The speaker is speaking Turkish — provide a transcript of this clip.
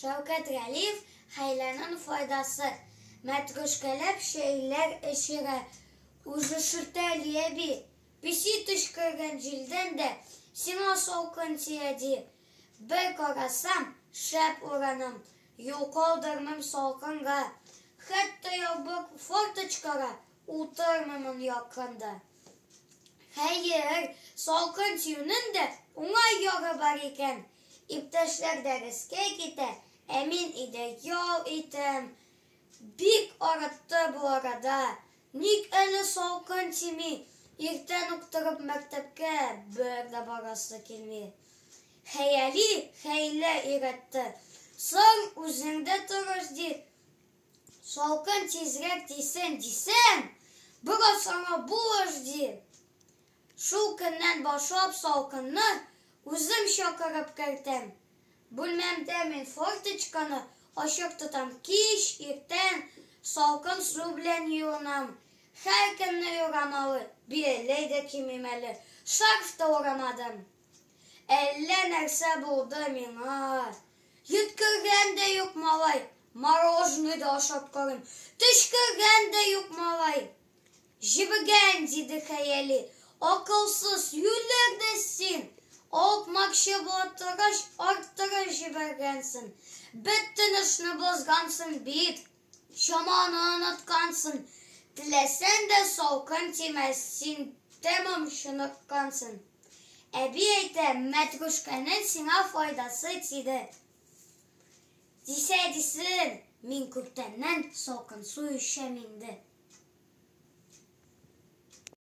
Şevket Galif, haylanın faydası. Matruşkalab şeyler eşire. Ужышырталия би. Писи тышкырган жилден де сима солкын тияди. Bir karasam şap oranım. Yol kaldırmam solkınga. Hatta yolbuk fortaçkara utarmamın yakında. Hayır, solkın tiyunun da ona yoru var iken. İptaşlar derske gite. Emin ide yol item. Bir arattı bu arada. Ник әлі солқын тимей, ертен ұқтырып мәктепке бірді барасы келмей. Хәйәли, хәйлі иретті. Соң өзіңді тұрыз де. Солқын тезірек дейсен, бұға саңа бұлыз де. Шул күннен башлап солқынны өзім шақырып кертем. Бүлмәмдә мен форточканы ашық тұтам кеш, ертен солқын су білен юынам. Her kimle yoramalı, bir elle de kimimeli, şarf da oramadım. Elle nerse buldu mina. Yütkürgen de yok malay, marojnu da şapkalım, tüşkürgen de yok malay. Jibgen dedi hayali, akılsız yülerdesin. Olmak şıbıttırış, arttırış jibgensin. Bittin işini bozgansın bit, şamanı unutkansın. Dilesen de solkın timezsin, demem şunutkansın. Ebiyete matruşkanın sina faydası tidi. Disin, min kurtenen solkın su işemindi.